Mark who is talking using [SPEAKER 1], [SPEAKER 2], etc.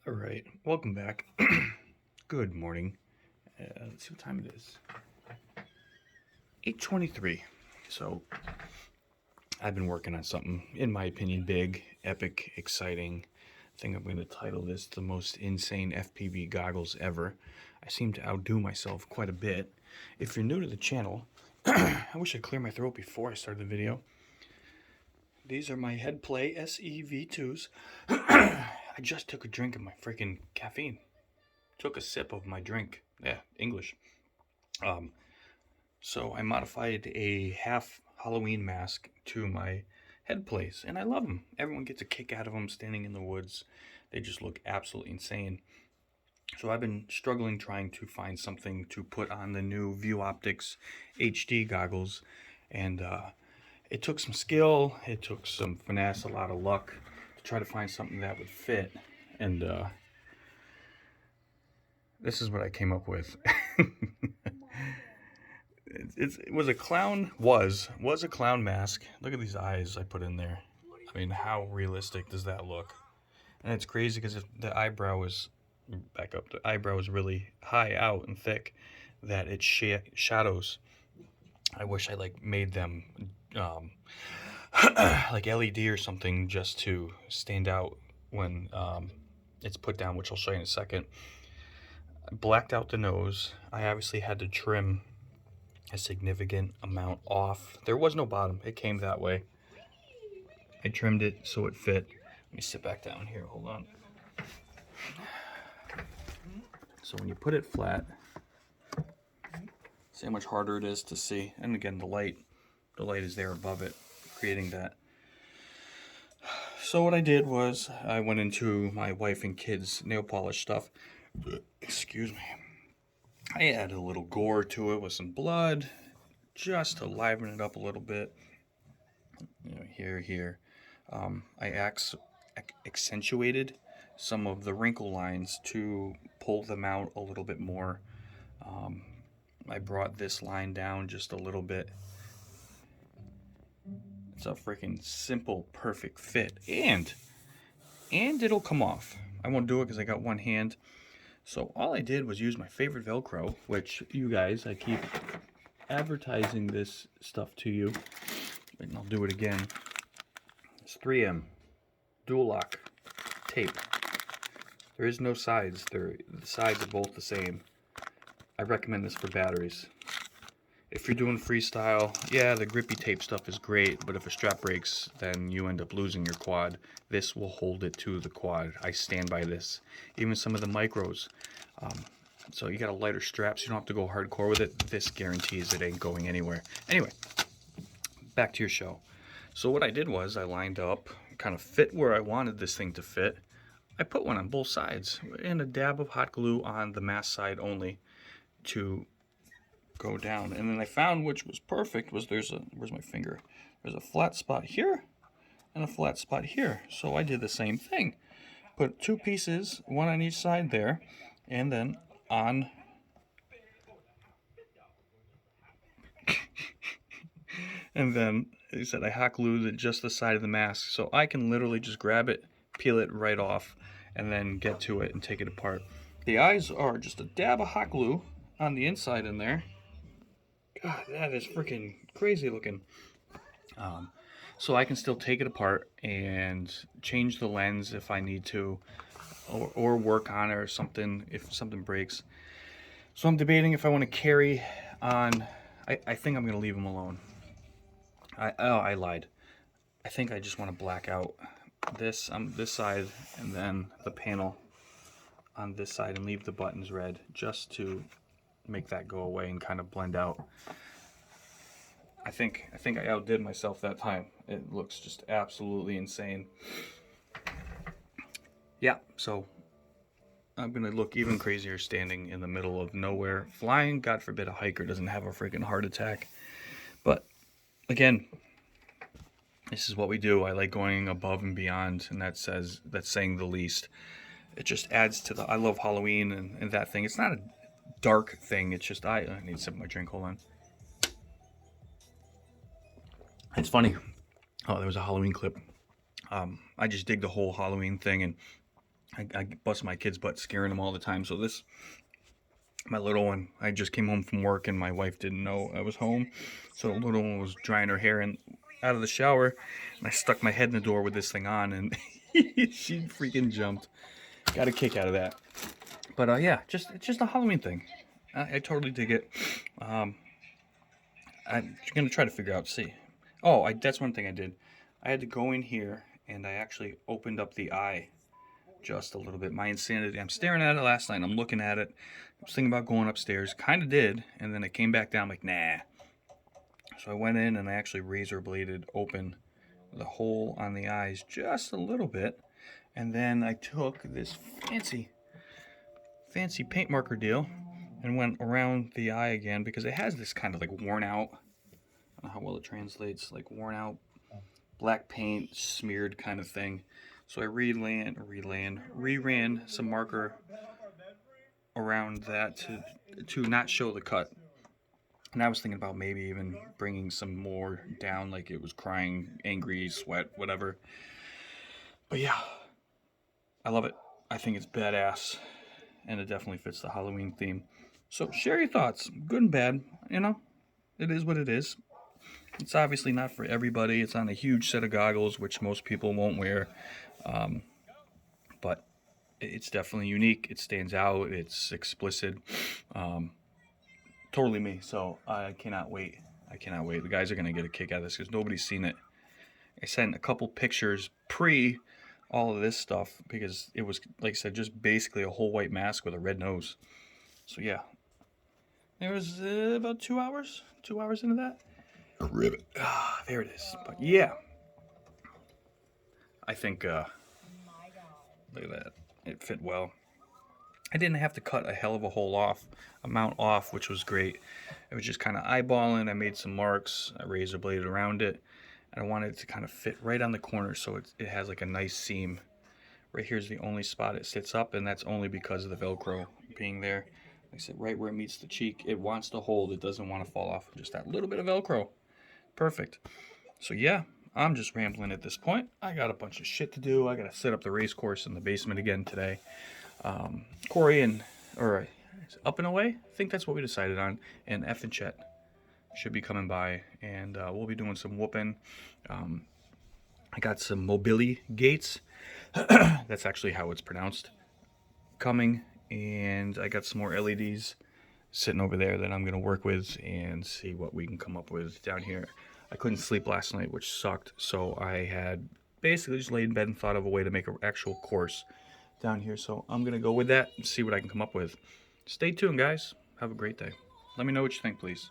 [SPEAKER 1] All right, welcome back. Good morning. Let's see what time it is. 8:23. So I've been working on something, in my opinion, big, epic, exciting. I think I'm going to title this the most insane FPV goggles ever. I seem to outdo myself quite a bit. If you're new to the channel, I wish I'd clear my throat before I started the video. These are my headplay SEV2s. I just took a drink of my freaking caffeine. Took a sip of my drink. Yeah, English. So I modified a half Halloween mask to my headplays, and I love them. Everyone gets a kick out of them standing in the woods. They just look absolutely insane. So I've been struggling trying to find something to put on the new optix HD goggles, and it took some skill, it took some finesse, a lot of luck to try to find something that would fit, and this is what I came up with. It was a clown, was a clown mask. Look at these eyes I put in there. I mean, how realistic does that look? And it's crazy because the eyebrow is, back up, the eyebrow is really high out and thick that it shadows. I wish I like made them like LED or something just to stand out when it's put down, which I'll show you in a second. I blacked out the nose. I obviously had to trim a significant amount off. There was no bottom, it came that way. I trimmed it so it fit. Let me sit back down here, hold on. So when you put it flat, see how much harder it is to see. And again, the light is there above it, creating that. So what I did was I went into my wife and kids nail polish stuff. Excuse me. I added a little gore to it with some blood, just to liven it up a little bit. You know, here. I accentuated some of the wrinkle lines to pull them out a little bit more. I brought this line down just a little bit. It's a freaking simple, perfect fit, and it'll come off. I won't do it because I got one hand. So all I did was use my favorite Velcro, which you guys, I keep advertising this stuff to you, and I'll do it again. It's 3M dual lock tape. There is no sides. The sides are both the same. I recommend this for batteries. If you're doing freestyle, yeah, the grippy tape stuff is great, but if a strap breaks, then you end up losing your quad. This will hold it to the quad. I stand by this. Even some of the micros. So you got a lighter strap, so you don't have to go hardcore with it. This guarantees it ain't going anywhere. Anyway, back to your show. So what I did was I lined up, kind of fit where I wanted this thing to fit. I put one on both sides and a dab of hot glue on the mask side only to go down. And then I found, which was perfect, was where's my finger? There's a flat spot here and a flat spot here. So I did the same thing. Put two pieces, one on each side there, and then on and then he said I hot glued just the side of the mask, so I can literally just grab it, peel it right off, and then get to it and take it apart. The eyes are just a dab of hot glue on the inside in there. God, that is freaking crazy looking. So I can still take it apart and change the lens if I need to, or work on it or something if something breaks. So I'm debating if I want to carry on. I think I'm going to leave them alone. I lied. I think I just want to black out this on this side and then the panel on this side and leave the buttons red just to make that go away and kind of blend out. I think I outdid myself that time. It looks just absolutely insane. Yeah, so I'm gonna look even crazier standing in the middle of nowhere, flying. God forbid a hiker doesn't have a freaking heart attack. But again, this is what we do. I like going above and beyond, and that's saying the least. It just adds to the. I love Halloween and that thing. It's not a dark thing. It's just I need to sip my drink. Hold on. It's funny. Oh, there was a Halloween clip. I just dig the whole Halloween thing, and I bust my kid's butt scaring them all the time. So this, my little one, I just came home from work and my wife didn't know I was home. So the little one was drying her hair and out of the shower, and I stuck my head in the door with this thing on, and she freaking jumped. Got a kick out of that. But yeah, it's just a Halloween thing. I totally dig it. Um, I'm gonna try to figure out. See, oh, that's one thing I did. I had to go in here and I actually opened up the eye just a little bit. My insanity. I'm staring at it last night. I'm looking at it. I was thinking about going upstairs. Kind of did, and then it came back down. I'm like, nah. So I went in and I actually razor bladed open the hole on the eyes just a little bit, and then I took this fancy paint marker deal and went around the eye again because it has this kind of like worn out. I don't know how well it translates, like worn out black paint smeared kind of thing. So I reran some marker around that to not show the cut. And I was thinking about maybe even bringing some more down, like it was crying, angry, sweat, whatever. But yeah, I love it. I think it's badass, and it definitely fits the Halloween theme. So share your thoughts, good and bad. You know, it is what it is. It's obviously not for everybody. It's on a huge set of goggles, which most people won't wear. But it's definitely unique. It stands out. It's explicit. Totally me. So I cannot wait. I cannot wait. The guys are going to get a kick out of this because nobody's seen it. I sent a couple pictures pre all of this stuff because it was, like I said, just basically a whole white mask with a red nose. So yeah, there was about 2 hours. 2 hours into that. Ribbit. Ah, there it is. But yeah, I think look at that. It fit well. I didn't have to cut a hell of a hole amount off, which was great. It was just kind of eyeballing. I made some marks. I razor bladed around it. And I wanted it to kind of fit right on the corner so it has like a nice seam. Right here's the only spot it sits up, and that's only because of the Velcro being there. Like I said, right where it meets the cheek, it wants to hold. It doesn't want to fall off. Just that little bit of Velcro. Perfect. So yeah, I'm just rambling at this point. I got a bunch of shit to do. I got to set up the race course in the basement again today. Corey or Up and Away, I think that's what we decided on, and F and Chet should be coming by, and we'll be doing some whooping. I got some Mobili gates. That's actually how it's pronounced. Coming, and I got some more LEDs sitting over there that I'm going to work with and see what we can come up with down here. I couldn't sleep last night, which sucked, so I had basically just laid in bed and thought of a way to make an actual course down here. So I'm going to go with that and see what I can come up with. Stay tuned, guys. Have a great day. Let me know what you think, please.